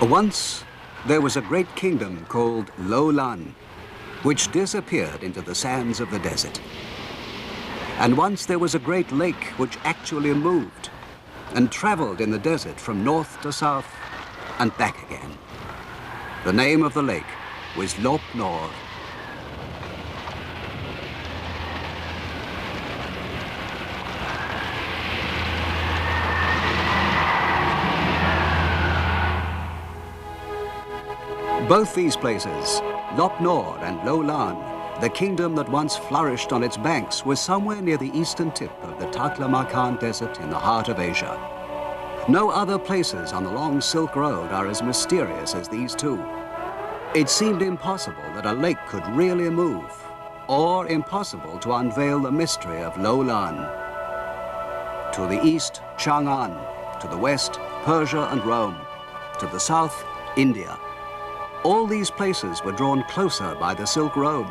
Once, there was a great kingdom called Lou-Lan, which disappeared into the sands of the desert. And once there was a great lake which actually moved and traveled in the desert from north to south and back again. The name of the lake was Lop-Nor. Both these places, Lop-Nor and Lou-Lan, the kingdom that once flourished on its banks, was somewhere near the eastern tip of the Taklamakan Desert in the heart of Asia. No other places on the long Silk Road are as mysterious as these two. It seemed impossible that a lake could really move, or impossible to unveil the mystery of Lou-Lan. To the east, Chang'an. To the west, Persia and Rome. To the south, India. All these places were drawn closer by the Silk Road.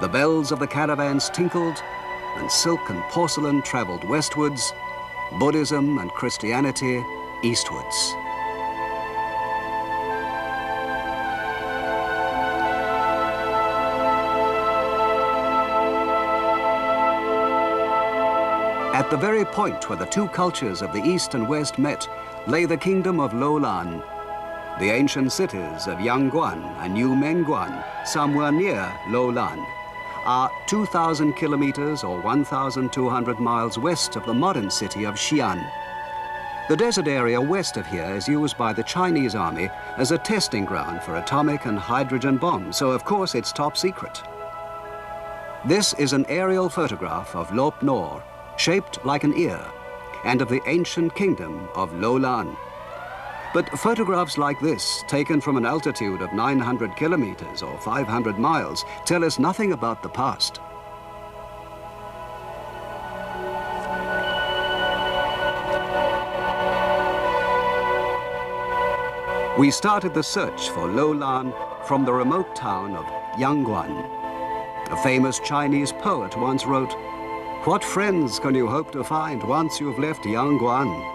The bells of the caravans tinkled, and silk and porcelain traveled westwards, Buddhism and Christianity eastwards. At the very point where the two cultures of the East and West met lay the kingdom of Lou-Lan. The ancient cities of Yangguan and New Menguan, somewhere near Lou-Lan, are 2,000 kilometers or 1,200 miles west of the modern city of Xi'an. The desert area west of here is used by the Chinese army as a testing ground for atomic and hydrogen bombs, so of course it's top secret. This is an aerial photograph of Lop-Nor, shaped like an ear, and of the ancient kingdom of Lou-Lan. But photographs like this, taken from an altitude of 900 kilometers or 500 miles, tell us nothing about the past. We started the search for Lou-Lan from the remote town of Yangguan. A famous Chinese poet once wrote, "What friends can you hope to find once you've left Yangguan?"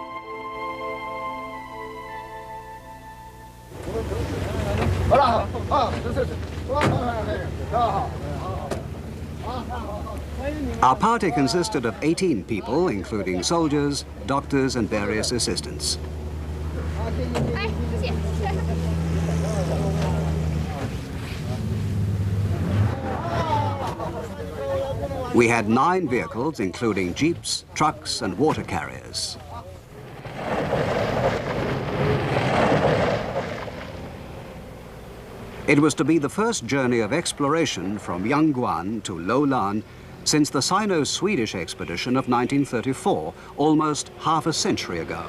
Our party consisted of 18 people, including soldiers, doctors, and various assistants. We had 9 vehicles, including jeeps, trucks, and water carriers. It was to be the first journey of exploration from Yangguan to Lou-Lan since the Sino-Swedish expedition of 1934, almost half a century ago.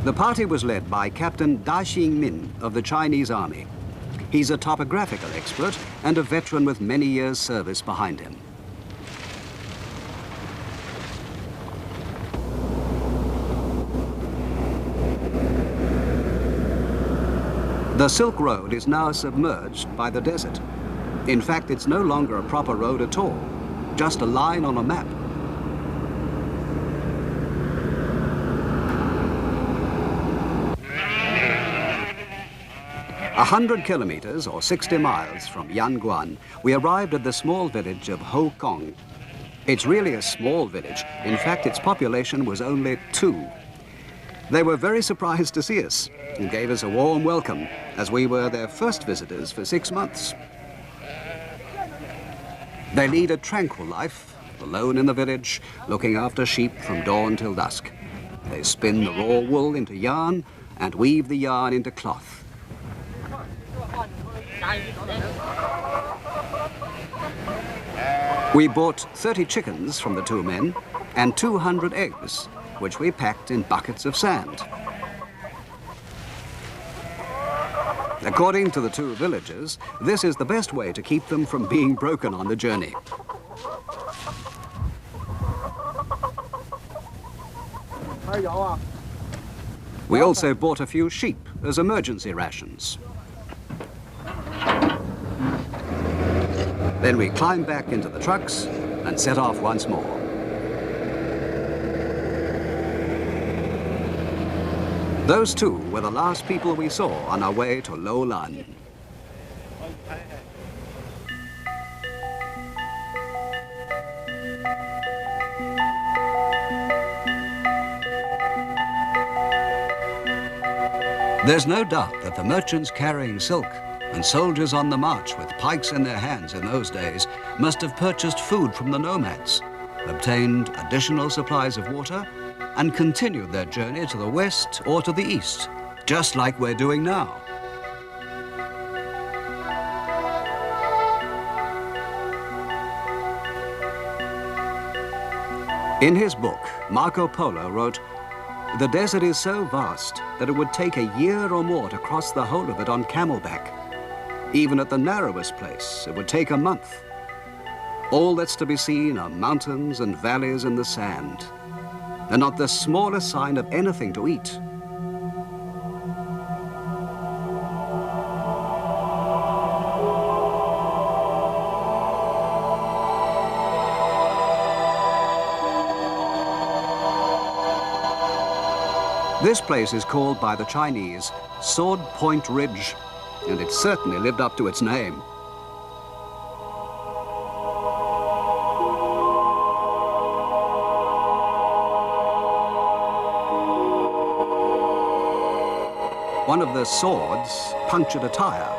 The party was led by Captain Da Xingmin of the Chinese Army. He's a topographical expert and a veteran with many years' service behind him. The Silk Road is now submerged by the desert. In fact, it's no longer a proper road at all, just a line on a map. A 100 kilometers or 60 miles from Yangguan, we arrived at the small village of Ho Kong. It's really a small village. In fact, its population was only 2. They were very surprised to see us and gave us a warm welcome, as we were their first visitors for 6 months. They lead a tranquil life, alone in the village, looking after sheep from dawn till dusk. They spin the raw wool into yarn and weave the yarn into cloth. We bought 30 chickens from the 2 men and 200 eggs, which we packed in buckets of sand. According to the 2 villagers, this is the best way to keep them from being broken on the journey. We also bought a few sheep as emergency rations. Then we climbed back into the trucks and set off once more. Those two were the last people we saw on our way to Lou-Lan. There's no doubt that the merchants carrying silk and soldiers on the march with pikes in their hands in those days must have purchased food from the nomads, obtained additional supplies of water, and continued their journey to the west or to the east, just like we're doing now. In his book, Marco Polo wrote, "The desert is so vast that it would take a year or more to cross the whole of it on camelback. Even at the narrowest place, it would take a month. All that's to be seen are mountains and valleys in the sand, and not the smallest sign of anything to eat." This place is called by the Chinese Sword Point Ridge, and it certainly lived up to its name. One of the swords punctured a tire.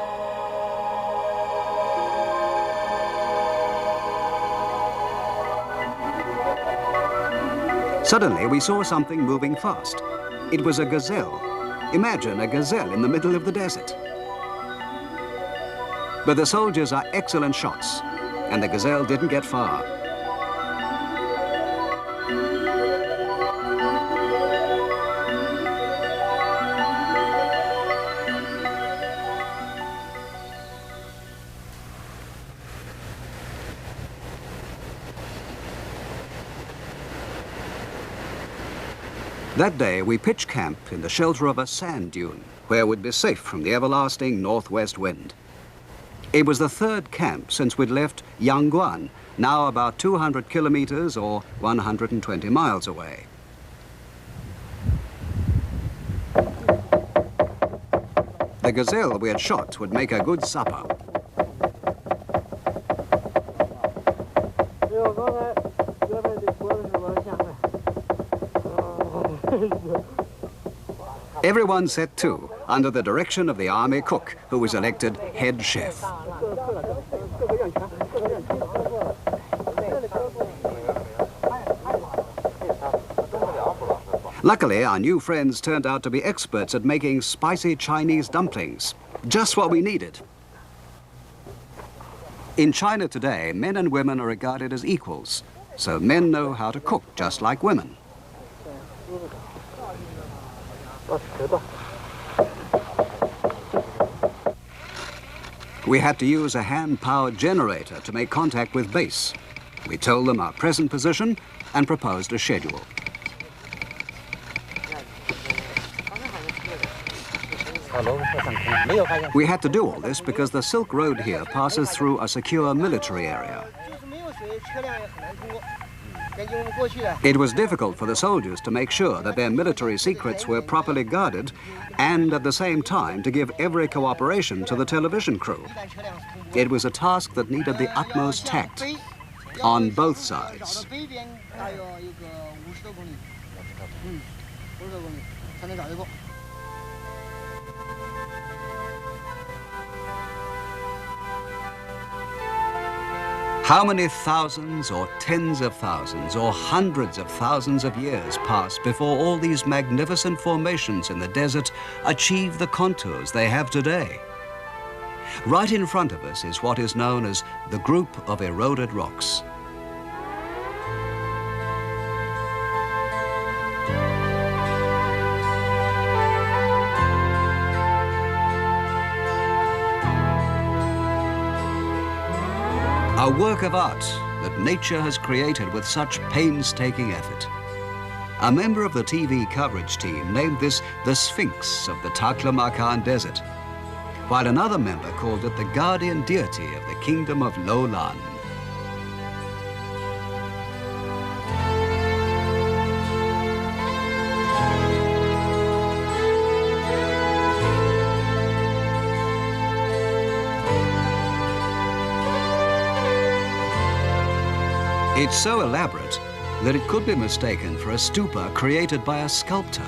Suddenly, we saw something moving fast. It was a gazelle. Imagine a gazelle in the middle of the desert. But the soldiers are excellent shots, and the gazelle didn't get far. That day, we pitched camp in the shelter of a sand dune, where we'd be safe from the everlasting northwest wind. It was the third camp since we'd left Yangguan, now about 200 kilometers or 120 miles away. The gazelle we had shot would make a good supper. Everyone set to, under the direction of the army cook, who was elected head chef. Luckily, our new friends turned out to be experts at making spicy Chinese dumplings, just what we needed. In China today, men and women are regarded as equals, so men know how to cook just like women. We had to use a hand-powered generator to make contact with base. We told them our present position and proposed a schedule. We had to do all this because the Silk Road here passes through a secure military area. It was difficult for the soldiers to make sure that their military secrets were properly guarded and at the same time to give every cooperation to the television crew. It was a task that needed the utmost tact on both sides. How many thousands or tens of thousands or hundreds of thousands of years passed before all these magnificent formations in the desert achieved the contours they have today? Right in front of us is what is known as the group of eroded rocks. A work of art that nature has created with such painstaking effort. A member of the TV coverage team named this the Sphinx of the Taklamakan Desert. while another member called it the guardian deity of the kingdom of Lou-Lan. It's so elaborate that it could be mistaken for a stupa created by a sculptor.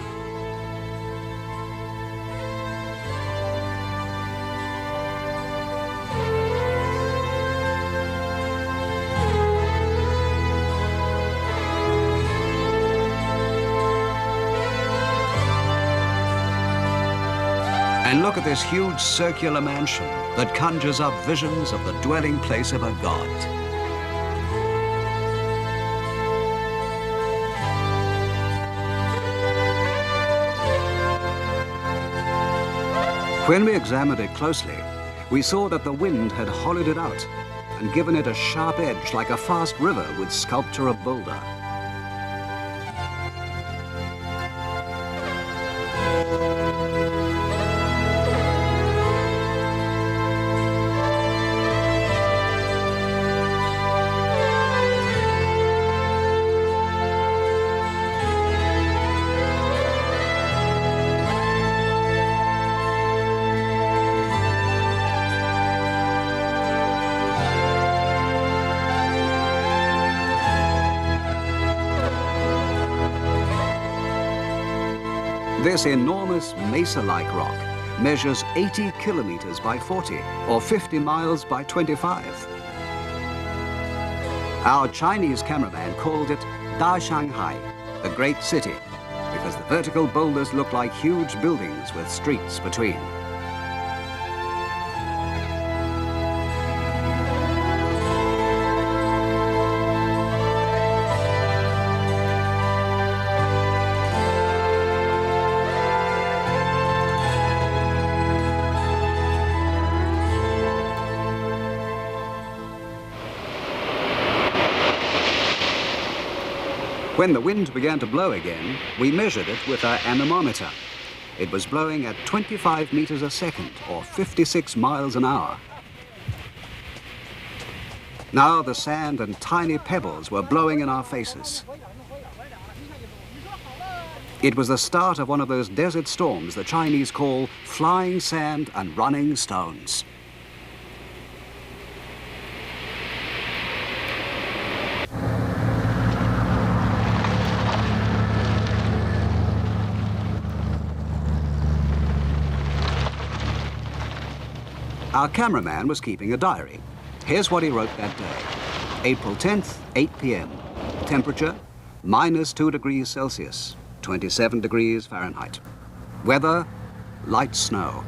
And look at this huge circular mansion that conjures up visions of the dwelling place of a god. When we examined it closely, we saw that the wind had hollowed it out and given it a sharp edge like a fast river would sculpture a boulder. This enormous mesa-like rock measures 80 kilometers by 40, or 50 miles by 25. Our Chinese cameraman called it Da Shanghai, the great city, because the vertical boulders look like huge buildings with streets between. When the wind began to blow again, we measured it with our anemometer. It was blowing at 25 meters a second, or 56 miles an hour. Now the sand and tiny pebbles were blowing in our faces. It was the start of one of those desert storms the Chinese call flying sand and running stones. Our cameraman was keeping a diary. Here's what he wrote that day. April 10th, 8 p.m. Temperature, -2 degrees Celsius, 27 degrees Fahrenheit. Weather, light snow.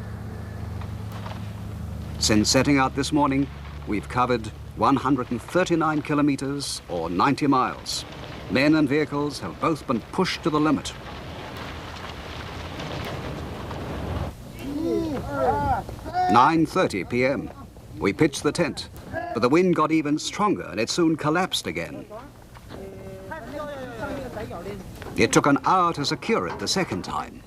Since setting out this morning, we've covered 139 kilometers, or 90 miles. Men and vehicles have both been pushed to the limit. "9:30 p.m. We pitched the tent, but the wind got even stronger and it soon collapsed again. It took an hour to secure it the second time.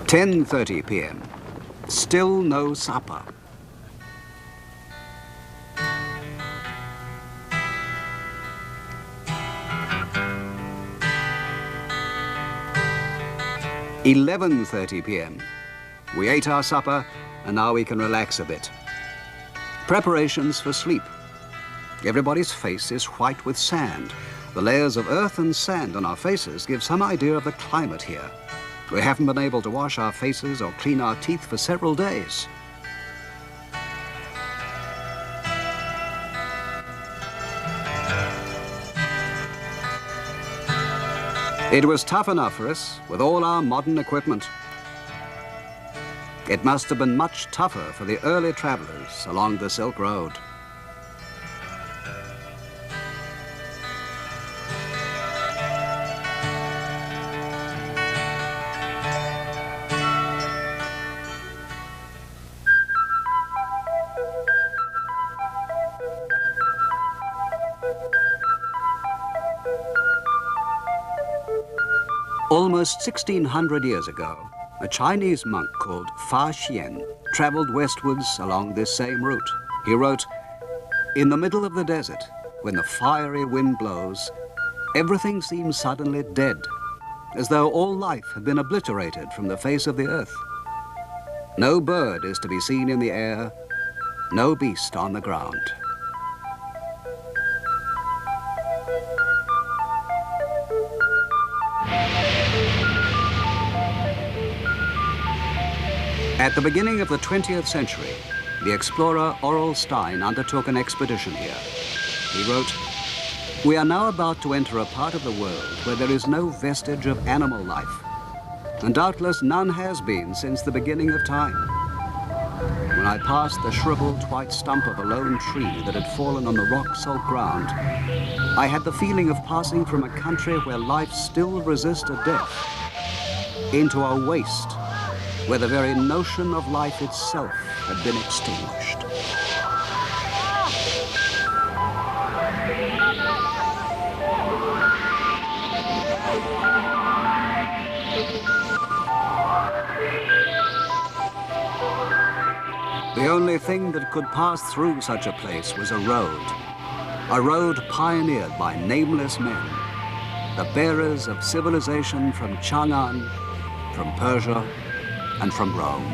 10:30 p.m. Still no supper. "11:30 p.m. We ate our supper and now we can relax a bit. Preparations for sleep. Everybody's face is white with sand. The layers of earth and sand on our faces give some idea of the climate here. We haven't been able to wash our faces or clean our teeth for several days. It was tough enough for us with all our modern equipment. It must have been much tougher for the early travelers along the Silk Road. Almost 1600 years ago, a Chinese monk called Fa Xian traveled westwards along this same route. He wrote, "In the middle of the desert, when the fiery wind blows, everything seems suddenly dead, as though all life had been obliterated from the face of the earth. No bird is to be seen in the air, no beast on the ground." At the beginning of the 20th century, the explorer Aurel Stein undertook an expedition here. He wrote, "We are now about to enter a part of the world where there is no vestige of animal life, and doubtless none has been since the beginning of time. When I passed the shriveled white stump of a lone tree that had fallen on the rock-salt ground, I had the feeling of passing from a country where life still resisted death into a waste where the very notion of life itself had been extinguished." The only thing that could pass through such a place was a road pioneered by nameless men, the bearers of civilization from Chang'an, from Persia, and from Rome.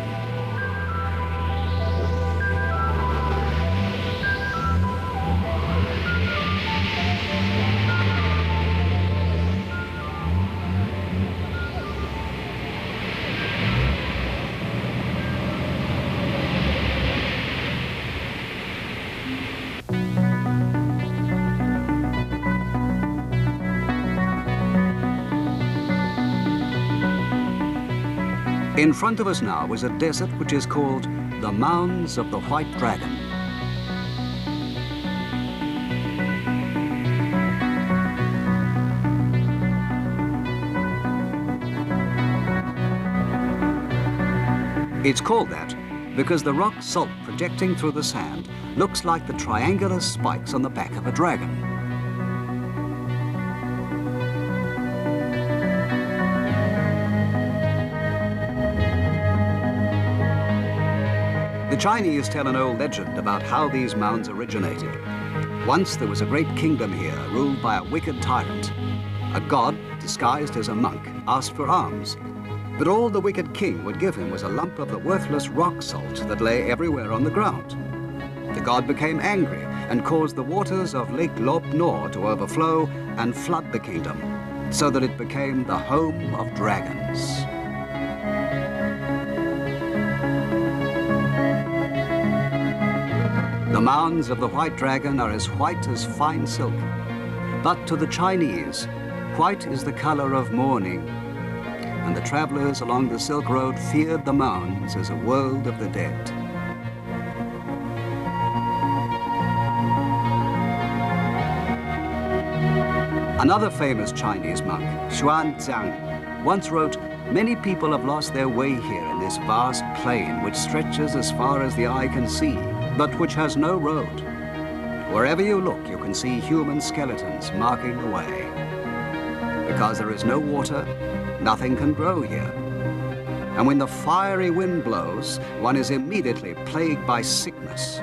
In front of us now was a desert which is called the Mounds of the White Dragon. It's called that because the rock salt projecting through the sand looks like the triangular spikes on the back of a dragon. The Chinese tell an old legend about how these mounds originated. Once there was a great kingdom here ruled by a wicked tyrant. A god, disguised as a monk, asked for alms, but all the wicked king would give him was a lump of the worthless rock salt that lay everywhere on the ground. The god became angry and caused the waters of Lake Lop-Nor to overflow and flood the kingdom, so that it became the home of dragons. The mounds of the White Dragon are as white as fine silk, but to the Chinese, white is the color of mourning, and the travelers along the Silk Road feared the mounds as a world of the dead. Another famous Chinese monk, Xuanzang, once wrote, "Many people have lost their way here in this vast plain which stretches as far as the eye can see, but which has no road. Wherever you look, you can see human skeletons marking the way. Because there is no water, nothing can grow here. And when the fiery wind blows, one is immediately plagued by sickness.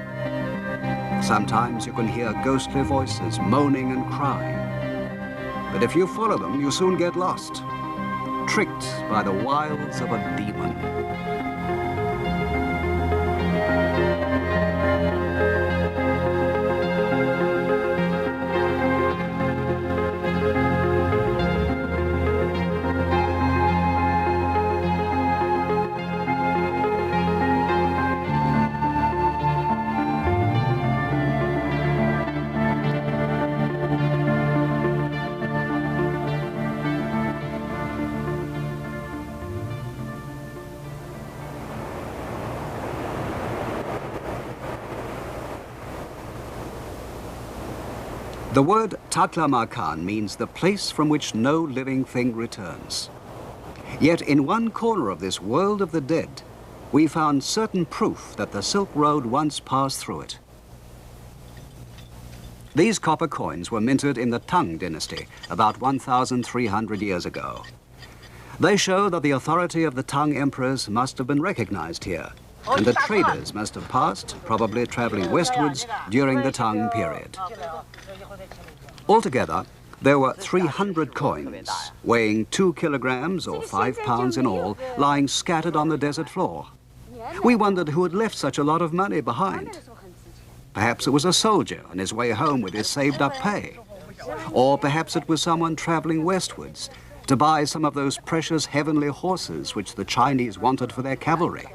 Sometimes you can hear ghostly voices moaning and crying. But if you follow them, you soon get lost, tricked by the wiles of a demon." The word Taklamakan means the place from which no living thing returns. Yet in one corner of this world of the dead, we found certain proof that the Silk Road once passed through it. These copper coins were minted in the Tang dynasty about 1,300 years ago. They show that the authority of the Tang emperors must have been recognized here, and that traders must have passed, probably traveling westwards, during the Tang period. Altogether, there were 300 coins, weighing 2 kilograms or 5 pounds in all, lying scattered on the desert floor. We wondered who had left such a lot of money behind. Perhaps it was a soldier on his way home with his saved-up pay. Or perhaps it was someone traveling westwards to buy some of those precious heavenly horses which the Chinese wanted for their cavalry.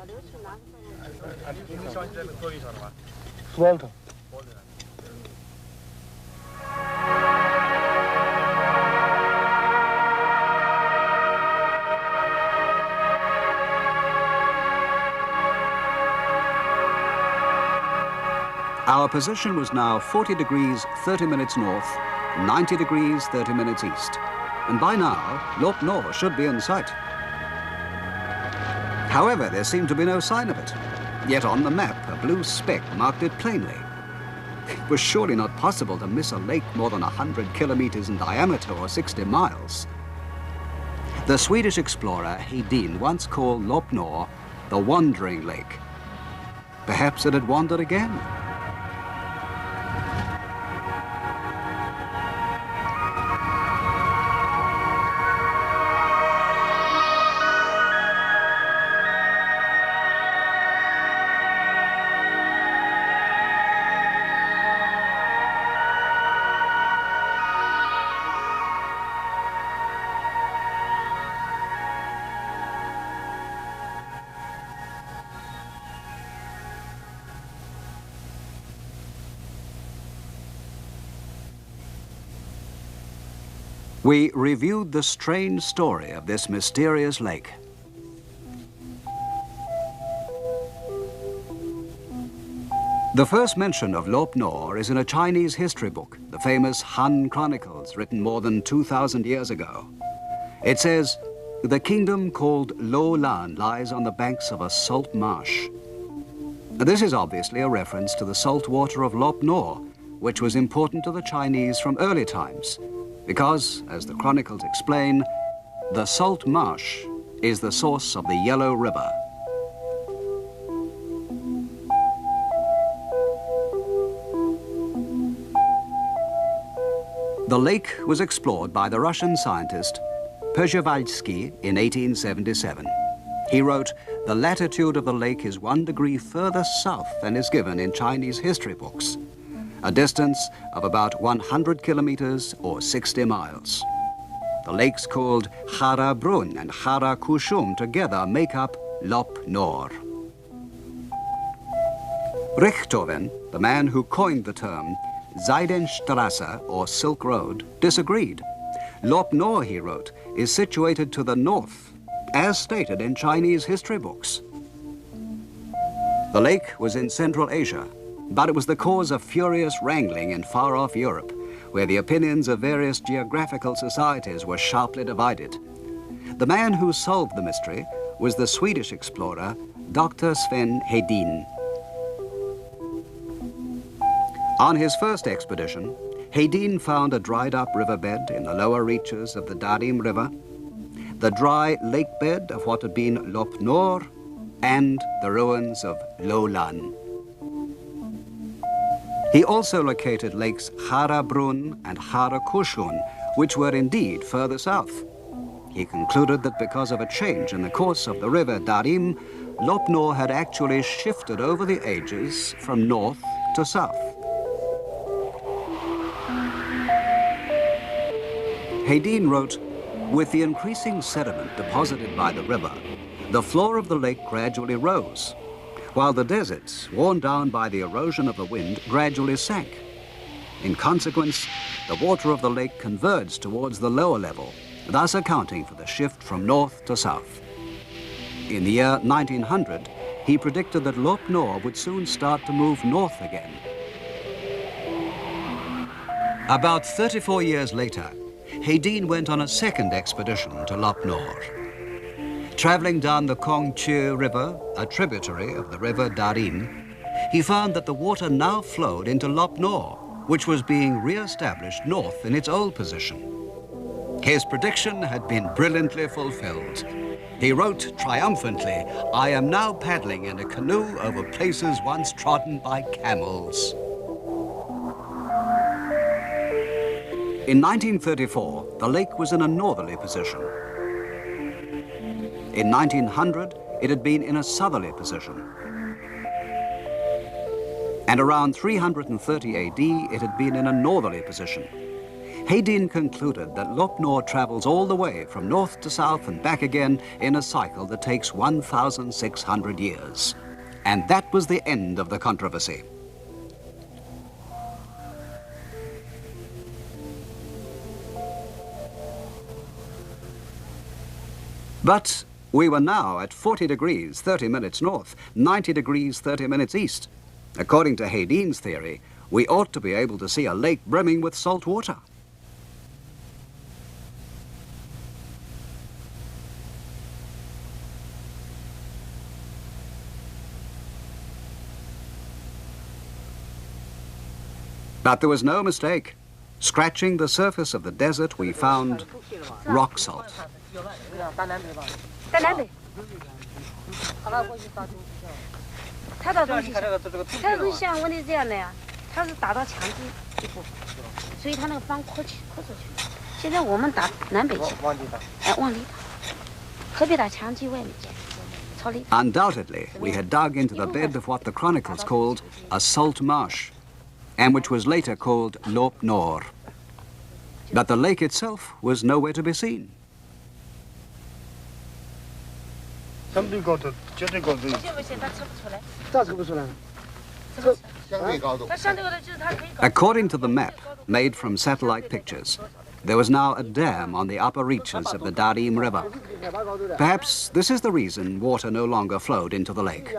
Our position was now 40 degrees 30 minutes north, 90 degrees 30 minutes east. And by now, Lop Nor should be in sight. However, there seemed to be no sign of it. Yet on the map, a blue speck marked it plainly. It was surely not possible to miss a lake more than 100 kilometers in diameter or 60 miles. The Swedish explorer Hedin once called Lop Nor the Wandering Lake. Perhaps it had wandered again. We reviewed the strange story of this mysterious lake. The first mention of Lop Nor is in a Chinese history book, the famous Han Chronicles, written more than 2,000 years ago. It says, "The kingdom called Lou-Lan lies on the banks of a salt marsh." This is obviously a reference to the salt water of Lop Nor, which was important to the Chinese from early times, because, as the chronicles explain, the salt marsh is the source of the Yellow River. The lake was explored by the Russian scientist Przewalski in 1877. He wrote, "The latitude of the lake is 1 degree further south than is given in Chinese history books, a distance of about 100 kilometers or 60 miles. The lakes called Hara Brun and Hara Kushum together make up Lop Nor." Richthofen, the man who coined the term Seidenstrasse, or Silk Road, disagreed. Lop Nor, he wrote, is situated to the north, as stated in Chinese history books. The lake was in Central Asia, but it was the cause of furious wrangling in far-off Europe, where the opinions of various geographical societies were sharply divided. The man who solved the mystery was the Swedish explorer, Dr. Sven Hedin. On his first expedition, Hedin found a dried-up riverbed in the lower reaches of the Darim River, the dry lake bed of what had been Lop Nor, and the ruins of Lou-Lan. He also located lakes Hara Brun and Hara Kushun, which were indeed further south. He concluded that because of a change in the course of the river Darim, Lop Nor had actually shifted over the ages from north to south. Hedin wrote, "With the increasing sediment deposited by the river, the floor of the lake gradually rose, while the deserts, worn down by the erosion of the wind, gradually sank. In consequence, the water of the lake converged towards the lower level, thus accounting for the shift from north to south. In the year 1900, he predicted that Lop Nor would soon start to move north again." About 34 years later, Hedin went on a second expedition to Lop Nor. Traveling down the Kongchu River, a tributary of the river Darim, he found that the water now flowed into Lop Nor, which was being re-established north in its old position. His prediction had been brilliantly fulfilled. He wrote triumphantly, "I am now paddling in a canoe over places once trodden by camels." In 1934, the lake was in a northerly position. In 1900, it had been in a southerly position. And around 330 AD, it had been in a northerly position. Hedin concluded that Lop Nor travels all the way from north to south and back again in a cycle that takes 1,600 years. And that was the end of the controversy. But we were now at 40 degrees, 30 minutes north, 90 degrees, 30 minutes east. According to Hedin's theory, we ought to be able to see a lake brimming with salt water. But there was no mistake. Scratching the surface of the desert, we found rock salt. Undoubtedly, we had dug into the bed of what the chronicles called a salt marsh, and which was later called Lop Nor. But the lake itself was nowhere to be seen. According to the map made from satellite pictures, there was now a dam on the upper reaches of the Darim River. Perhaps this is the reason water no longer flowed into the lake.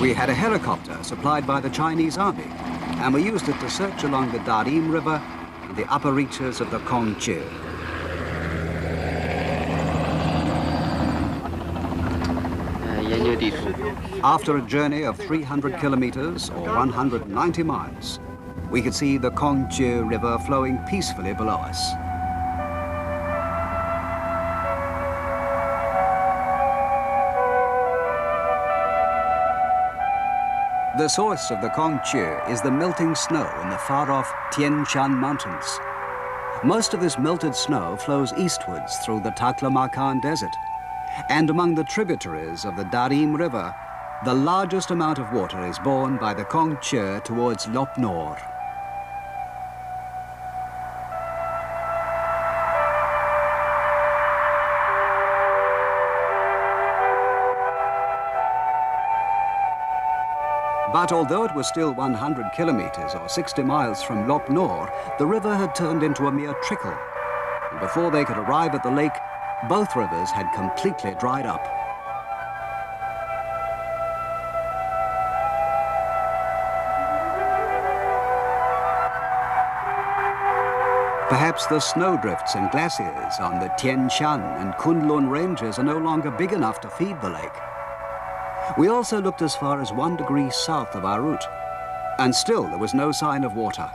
We had a helicopter supplied by the Chinese army, and we used it to search along the Darim River and the upper reaches of the Kongche. After a journey of 300 kilometers or 190 miles, we could see the Kongche River flowing peacefully below us. The source of the Kongche is the melting snow in the far-off Tian Shan Mountains. Most of this melted snow flows eastwards through the Taklamakan Desert, and among the tributaries of the Darim River, the largest amount of water is borne by the Kongche towards Lop Nor. But although it was still 100 kilometers or 60 miles from Lop Nor, the river had turned into a mere trickle. And before they could arrive at the lake, both rivers had completely dried up. Perhaps the snowdrifts and glaciers on the Tian Shan and Kunlun ranges are no longer big enough to feed the lake. We also looked as far as 1 degree south of our route, and still there was no sign of water.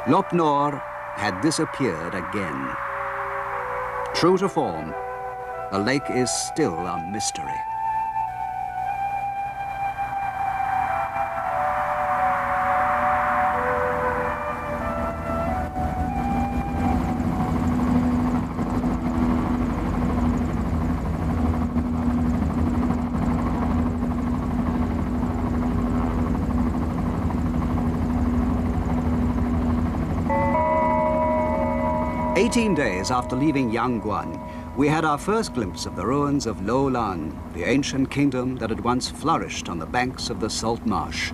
Lop Nor had disappeared again. True to form, the lake is still a mystery. "18 days after leaving Yangguan, we had our first glimpse of the ruins of Lou-Lan, the ancient kingdom that had once flourished on the banks of the salt marsh.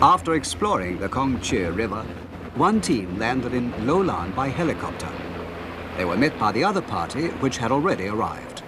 After exploring the Kongchi River, one team landed in Lou-Lan by helicopter. They were met by the other party, which had already arrived.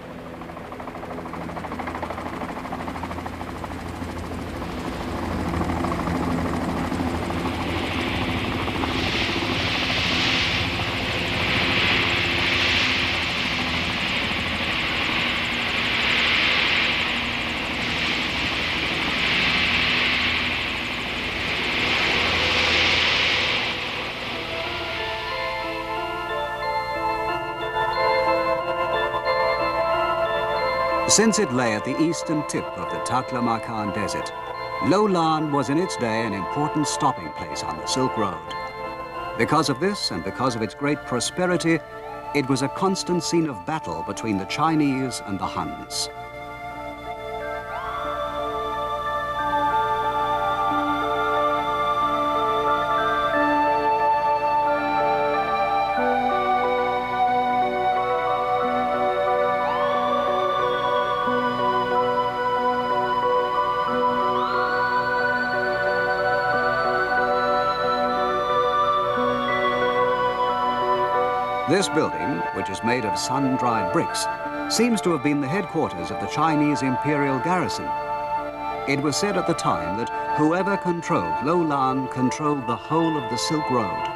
Since it lay at the eastern tip of the Taklamakan Desert, Lou-Lan was in its day an important stopping place on the Silk Road. Because of this and because of its great prosperity, it was a constant scene of battle between the Chinese and the Huns. This building, which is made of sun-dried bricks, seems to have been the headquarters of the Chinese imperial garrison. It was said at the time that whoever controlled Lou-Lan controlled the whole of the Silk Road.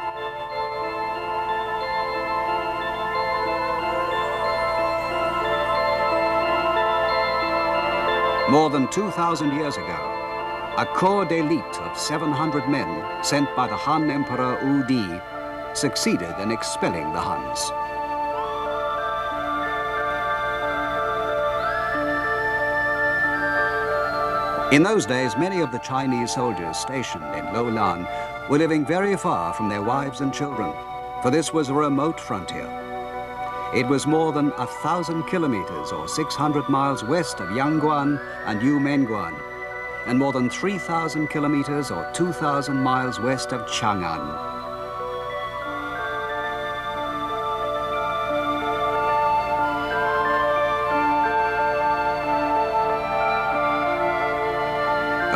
More than 2,000 years ago, a corps d'élite of 700 men sent by the Han Emperor Wu Di succeeded in expelling the Huns. In those days, many of the Chinese soldiers stationed in Lou-Lan were living very far from their wives and children, for this was a remote frontier. It was more than 1,000 kilometers or 600 miles west of Yangguan and Yumenguan, and more than 3,000 kilometers or 2,000 miles west of Chang'an.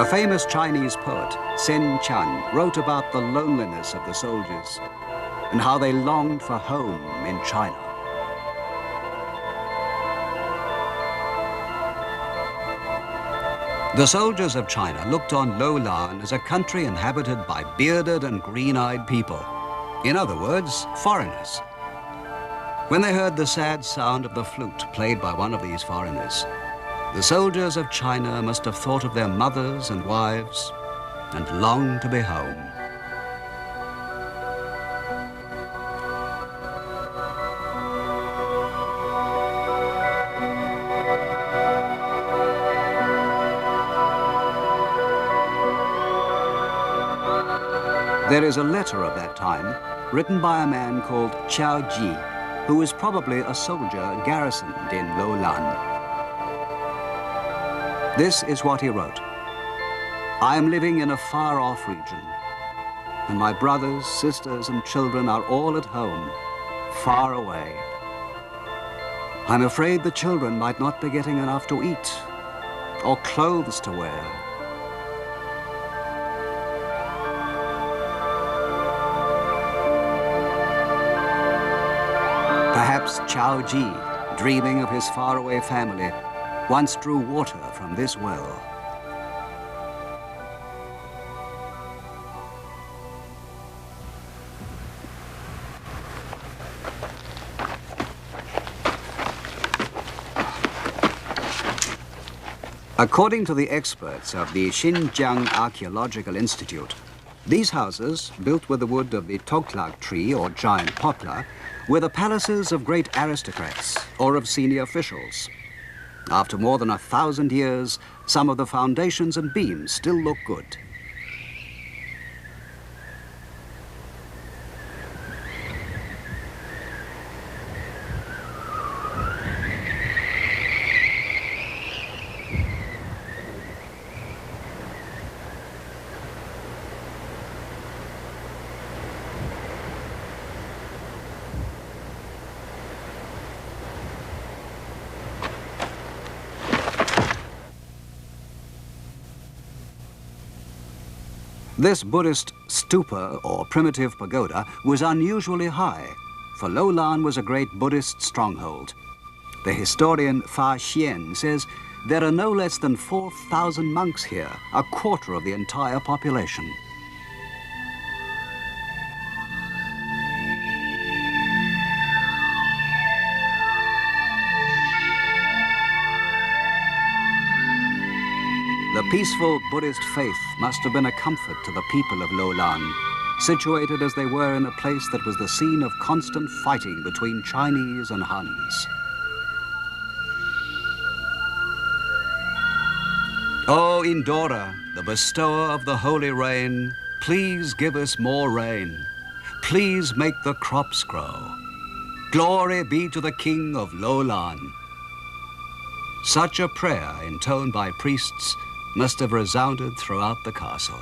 A famous Chinese poet, Sen Chan, wrote about the loneliness of the soldiers and how they longed for home in China. The soldiers of China looked on Lou-Lan as a country inhabited by bearded and green-eyed people. In other words, foreigners. When they heard the sad sound of the flute played by one of these foreigners, the soldiers of China must have thought of their mothers and wives and longed to be home. There is a letter of that time written by a man called Qiao Ji, who was probably a soldier garrisoned in Lou-Lan. This is what he wrote. I am living in a far-off region, and my brothers, sisters, and children are all at home, far away. I'm afraid the children might not be getting enough to eat or clothes to wear. Perhaps Qiao Ji, dreaming of his faraway family, once drew water from this well. According to the experts of the Xinjiang Archaeological Institute, these houses, built with the wood of the toklak tree or giant poplar, were the palaces of great aristocrats or of senior officials. After more than 1,000 years, some of the foundations and beams still look good. This Buddhist stupa, or primitive pagoda, was unusually high, for Lou-Lan was a great Buddhist stronghold. The historian Fa Xian says there are no less than 4,000 monks here, a quarter of the entire population. The peaceful Buddhist faith must have been a comfort to the people of Lou-Lan, situated as they were in a place that was the scene of constant fighting between Chinese and Huns. O Indora, the bestower of the holy rain, please give us more rain. Please make the crops grow. Glory be to the King of Lou-Lan. Such a prayer, intoned by priests, must have resounded throughout the castle.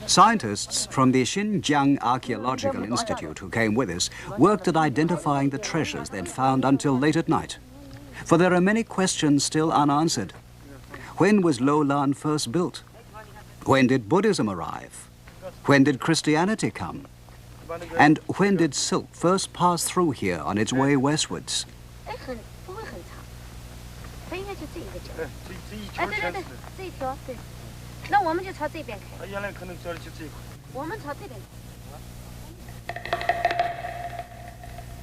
Scientists from the Xinjiang Archaeological Institute who came with us worked at identifying the treasures they'd found until late at night. For there are many questions still unanswered. When was Lou-Lan first built? When did Buddhism arrive? When did Christianity come? And when did silk first pass through here on its way westwards?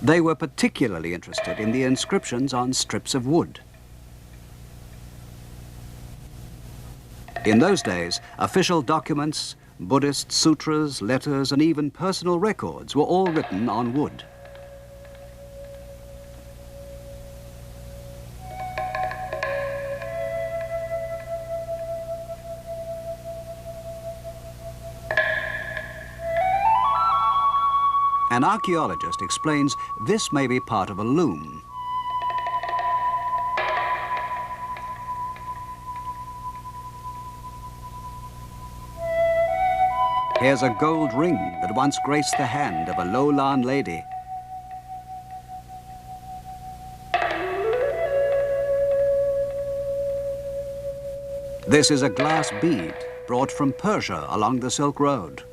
They were particularly interested in the inscriptions on strips of wood. In those days, official documents, Buddhist sutras, letters, and even personal records were all written on wood. An archaeologist explains this may be part of a loom. Here's a gold ring that once graced the hand of a Lou-Lan lady. This is a glass bead brought from Persia along the Silk Road.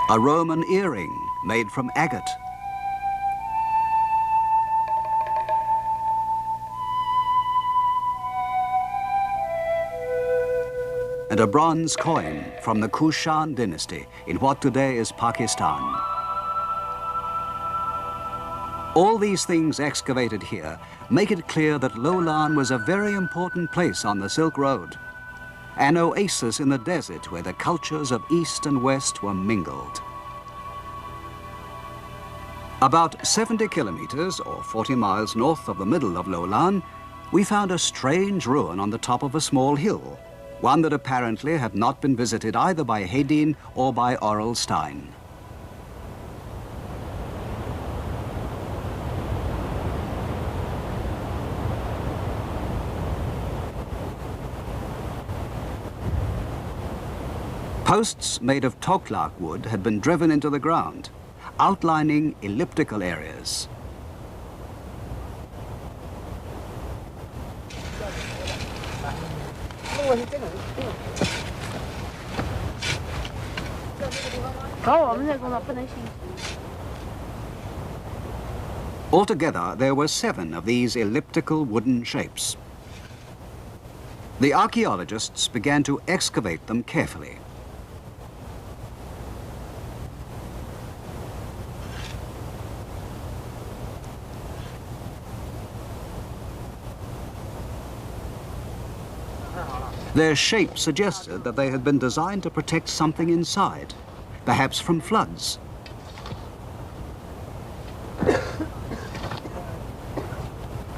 A Roman earring made from agate. And a bronze coin from the Kushan dynasty in what today is Pakistan. All these things excavated here make it clear that Lou-Lan was a very important place on the Silk Road, an oasis in the desert where the cultures of East and West were mingled. About 70 kilometers, or 40 miles north of the middle of Lou-Lan, we found a strange ruin on the top of a small hill, one that apparently had not been visited either by Hedin or by Aurel Stein. Posts made of toklak wood had been driven into the ground, outlining elliptical areas. Altogether, there were 7 of these elliptical wooden shapes. The archaeologists began to excavate them carefully. Their shape suggested that they had been designed to protect something inside, perhaps from floods.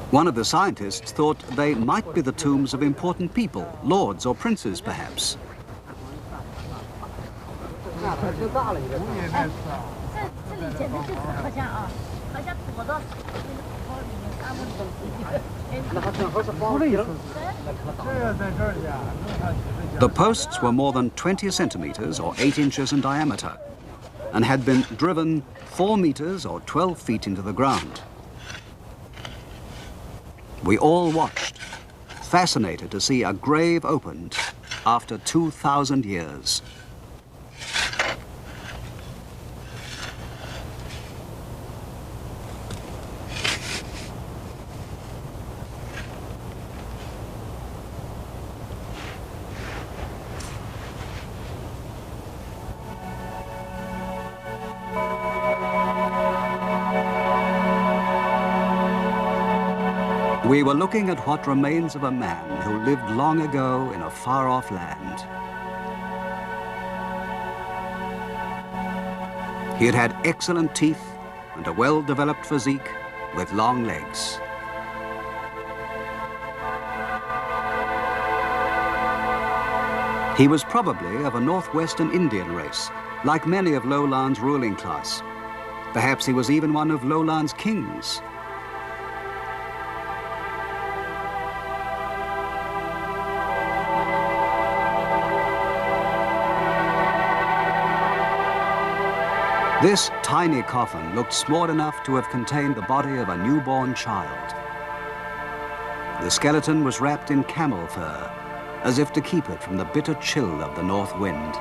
One of the scientists thought they might be the tombs of important people, lords or princes perhaps. The posts were more than 20 centimeters or 8 inches in diameter and had been driven 4 meters or 12 feet into the ground. We all watched, fascinated to see a grave opened after 2,000 years. We were looking at what remains of a man who lived long ago in a far-off land. He had had excellent teeth and a well-developed physique with long legs. He was probably of a northwestern Indian race, like many of Lou-Lan's ruling class. Perhaps he was even one of Lou-Lan's kings. This tiny coffin looked small enough to have contained the body of a newborn child. The skeleton was wrapped in camel fur, as if to keep it from the bitter chill of the north wind.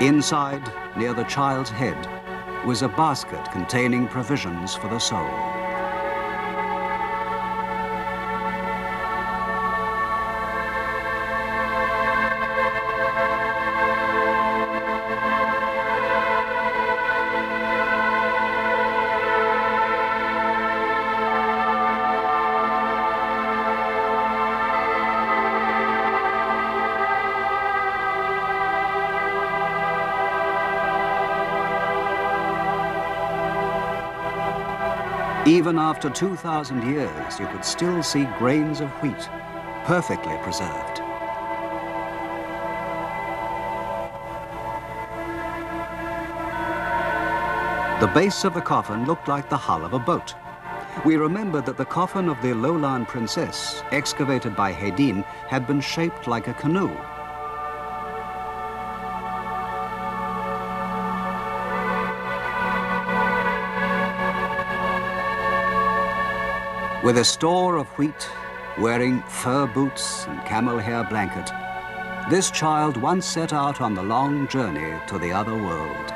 Inside, near the child's head, was a basket containing provisions for the soul. Even after 2,000 years, you could still see grains of wheat, perfectly preserved. The base of the coffin looked like the hull of a boat. We remembered that the coffin of the Lou-Lan princess, excavated by Hedin, had been shaped like a canoe. With a store of wheat, wearing fur boots and camel hair blanket, this child once set out on the long journey to the other world.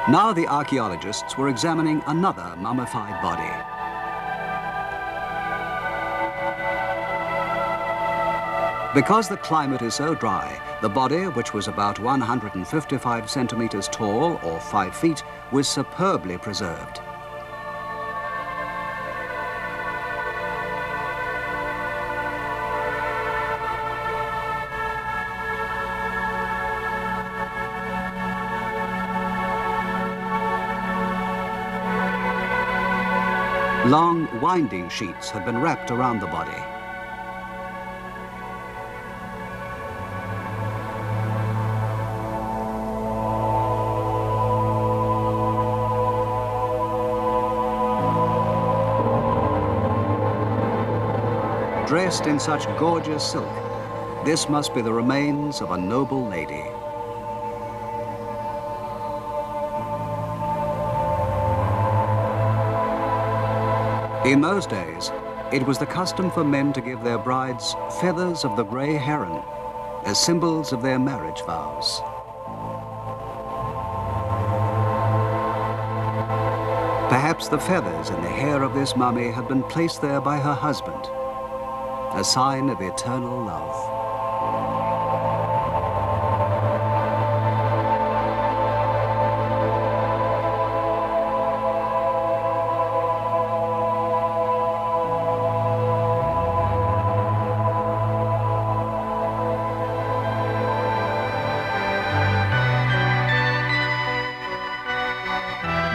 Now the archaeologists were examining another mummified body. Because the climate is so dry, the body, which was about 155 centimeters tall or 5 feet, was superbly preserved. Long winding sheets had been wrapped around the body. Dressed in such gorgeous silk, this must be the remains of a noble lady. In those days, it was the custom for men to give their brides feathers of the grey heron as symbols of their marriage vows. Perhaps the feathers in the hair of this mummy had been placed there by her husband, a sign of eternal love.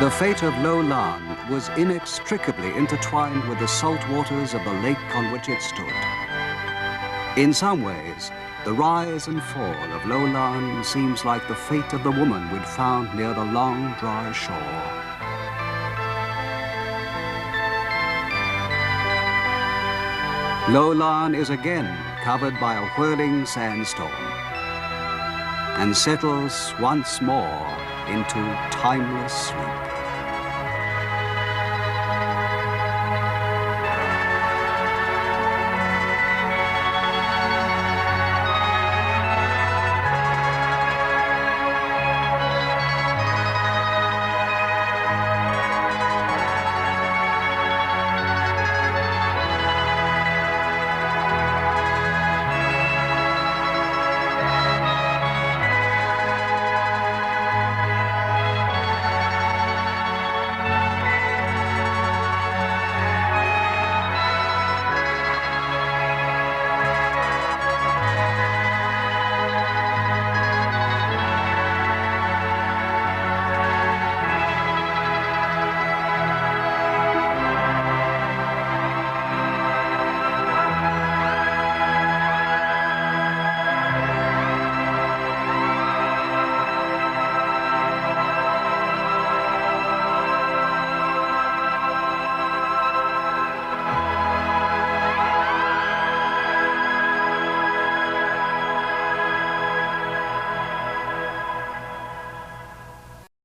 The fate of Lou-Lan was inextricably intertwined with the salt waters of the lake on which it stood. In some ways, the rise and fall of Lou-Lan seems like the fate of the woman we'd found near the long, dry shore. Lou-Lan is again covered by a whirling sandstorm and settles once more into timeless sleep.